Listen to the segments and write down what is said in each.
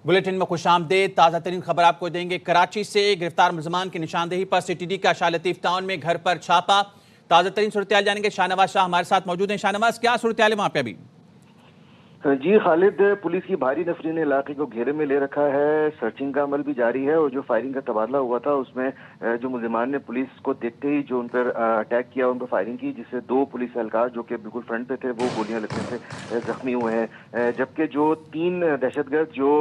Bulletin में खुशामदीद। ताज़ा तरीन खबर आपको देंगे। कराची से गिरफ्तार मुलजमान की निशानदेही पर सिटी का शाह लतीफ टाउन में घर पर छापा। ताज़ा तरीन सूरत-ए-हाल जानेंगे। शाहनवाज शाह हमारे साथ मौजूद हैं। शाहनवाज, क्या सूरत-ए-हाल है वहाँ पे अभी? जी खालिद, पुलिस की भारी नफरी ने इलाके को घेरे में ले रखा है। सर्चिंग का अमल भी जारी है और जो फायरिंग का तबादला हुआ था उसमें जो मुलजिमान ने पुलिस को देखते ही जो उन पर अटैक किया, उन पर फायरिंग की, जिससे 2 पुलिस एहलकार जो कि बिल्कुल फ्रंट पे थे वो गोलियां लगने से जख्मी हुए हैं। जबकि जो 3 दहशतगर्द जो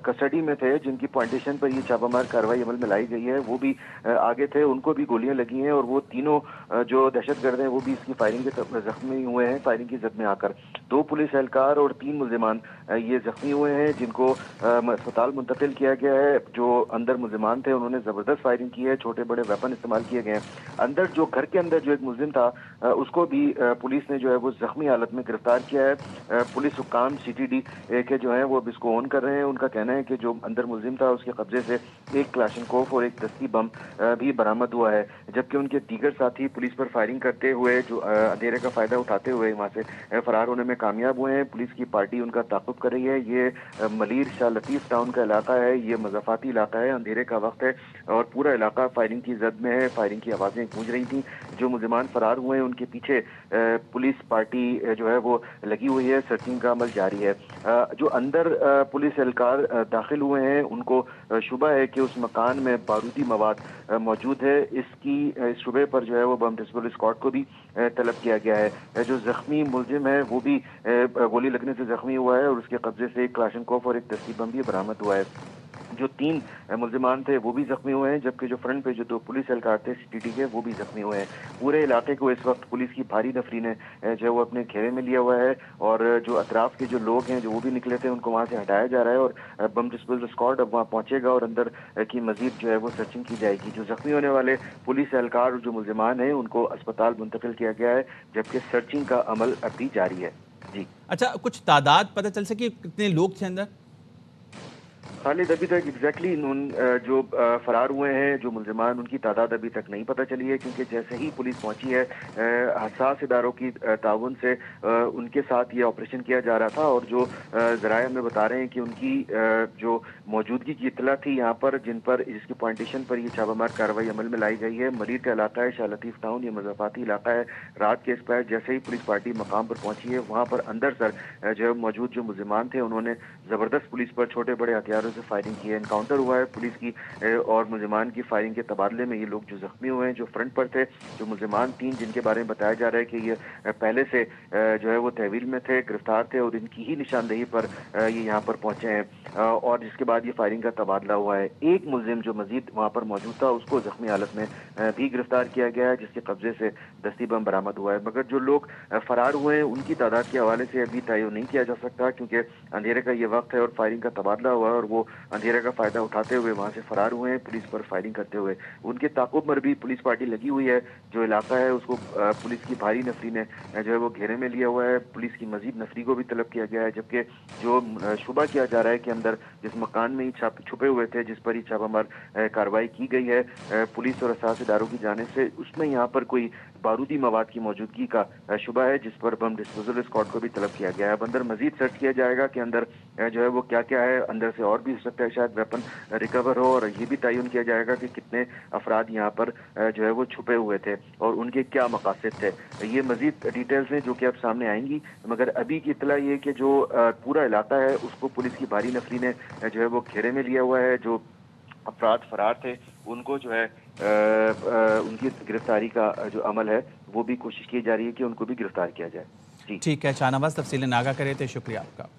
कस्टडी में थे, जिनकी पॉइंटेशन पर ये छापामार कार्रवाई अमल में लाई गई है, वो भी आगे थे, उनको भी गोलियां लगी हैं और वो तीनों जो दहशतगर्द हैं वो भी इसकी फायरिंग के जख्मी हुए हैं, फायरिंग की जद में आकर। 2 पुलिस एहलकार और 3 मुलजिमान ये जख्मी हुए हैं, जिनको अस्पताल मुंतकिल किया गया है। जो अंदर मुलजिमान थे उन्होंने जबरदस्त फायरिंग की है, छोटे बड़े वेपन इस्तेमाल किए गए हैं। अंदर जो घर के अंदर जो एक मुलजिम था उसको भी पुलिस ने जो है वो जख्मी हालत में गिरफ्तार किया है। पुलिस हुक्काम CTD के जो है वो अब इसको ऑन कर रहे हैं। उनका कहना है कि जो अंदर मुलजिम था उसके कब्जे से एक क्लाशनकोफ और एक दस्ती बम भी बरामद हुआ है, जबकि उनके दीगर साथी पुलिस पर फायरिंग करते हुए जो अंधेरे का फायदा उठाते हुए वहां से फरार होने में कामयाब हुए हैं। पुलिस की पार्टी उनका ताक़ुब कर रही है। ये मलीर शाह लतीफ टाउन का इलाका है, ये मज़ाफ़ाती इलाका है, अंधेरे का वक्त है और पूरा इलाका फायरिंग की जद में है। फायरिंग की आवाज़ें गूंज रही थी। जो मुलजिमान फरार हुए हैं उनके पीछे पुलिस पार्टी जो है वो लगी हुई है, सर्चिंग का अमल जारी है। जो अंदर पुलिस एहलकार दाखिल हुए हैं उनको शुबा है कि उस मकान में बारूदी मवाद मौजूद है। इस शुबे पर जो है वो बम डिस्पोजल स्क्वाड को भी तलब किया गया है। जो जख्मी मुलजिम है वो भी गोली लगने से जख्मी हुआ है और उसके कब्जे से एक क्लाशनकोफ और एक दस्ती बम भी बरामद हुआ है। जो 3 मुलजिमान थे वो भी जख्मी हुए हैं, जबकि जो फ्रंट पे जो 2 पुलिस एहलकार थे CTD के वो भी जख्मी हुए हैं। पूरे इलाके को इस वक्त पुलिस की भारी नफरी ने जो है वो अपने घेरे में लिया हुआ है और जो अतराफ के जो लोग हैं जो वो भी निकले थे उनको वहाँ से हटाया जा रहा है और बम डिस्पोजल स्क्वाड अब वहाँ पहुंचेगा और अंदर की मजीद जो है वो सर्चिंग की जाएगी। जो जख्मी होने वाले पुलिस एहलकार और जो मुलजिमान हैं उनको अस्पताल मुंतकिल किया गया है, जबकि सर्चिंग का अमल अभी जारी है। जी अच्छा, कुछ तादाद पता चल सकी कितने लोग थे अंदर? खालिद, अभी तक एग्जैक्टली जो फरार हुए हैं जो मुलजिमान उनकी तादाद अभी तक नहीं पता चली है, क्योंकि जैसे ही पुलिस पहुंची है हसास इदारों की ताउन से उनके साथ ये ऑपरेशन किया जा रहा था और जो ज़राए हमें बता रहे हैं कि उनकी जो मौजूदगी की इतला थी यहाँ पर, जिसकी पॉइंटेशन पर ये छापामार कार्रवाई अमल में लाई गई है। मरीर का इलाका है, शाह लतीफ टाउन, ये मज़ाफ़ाती इलाका है। रात के इस पर जैसे ही पुलिस पार्टी मकाम पर पहुंची है वहाँ पर अंदर सर जो मौजूद जो मुलजिमान थे उन्होंने ज़बरदस्त पुलिस पर छोटे बड़े हथियारों से फायरिंग की है। एनकाउंटर हुआ है पुलिस की और मुलजिमान की फायरिंग के तबादले में ये लोग जो जख्मी हुए हैं, जो फ्रंट पर थे, जो मुलजिमान 3 जिनके बारे में बताया जा रहा है कि ये पहले से जो है वो तहवील में थे, गिरफ्तार थे और इनकी ही निशानदेही पर ये यहाँ पर पहुंचे हैं और जिसके बाद ये फायरिंग का तबादला हुआ है। एक मुलजिम जो मजीद वहाँ पर मौजूद था उसको जख्मी हालत में भी गिरफ्तार किया गया है, जिसके कब्जे से दस्ती बम बरामद हुआ है। मगर जो लोग फरार हुए हैं उनकी तादाद के हवाले से अभी तय नहीं किया जा सकता, क्योंकि अंधेरे का ये वक्त है और फायरिंग का तबादला हुआ है और वो अंधेरे का फायदा उठाते हुए वहां से फरार हुए हैं पुलिस पर फायरिंग करते हुए। उनके ताक़ुब पर भी पुलिस पार्टी लगी हुई है। जो इलाका है उसको पुलिस की भारी नफरी ने जो है वो घेरे में लिया हुआ है। पुलिस की मजीद नफरी को भी तलब किया गया है, जबकि जो शुबा किया जा रहा है कि अंदर जिस मकान में ही छुपे हुए थे, जिस पर ही छापामार कार्रवाई की गई है पुलिस और असास इदारों की जानिब से, उसमें यहाँ पर कोई बारूदी मवाद की मौजूदगी का शुबा है, जिस पर बम डिस्पोजल स्क्वाड को भी तलब किया गया है। अब अंदर मजीद सर्च किया जाएगा कि अंदर जो है वो क्या क्या है, अंदर से और भी हो सकता है शायद वेपन रिकवर हो और ये भी तयन किया जाएगा कि कितने अफराद यहाँ पर जो है वो छुपे हुए थे और उनके क्या मकासद थे। ये मजीद डिटेल्स हैं जो कि अब सामने आएंगी, मगर अभी की इतला ये कि जो पूरा इलाका है उसको पुलिस की भारी नफरी ने जो है वो घेरे में लिया हुआ है। जो अफराद फरार थे उनको जो है उनकी गिरफ्तारी का जो अमल है वो भी कोशिश की जा रही है कि उनको भी गिरफ्तार किया जाए। जी ठीक है शाहनवाज, तफसीलें आगाह करे थे, शुक्रिया आपका।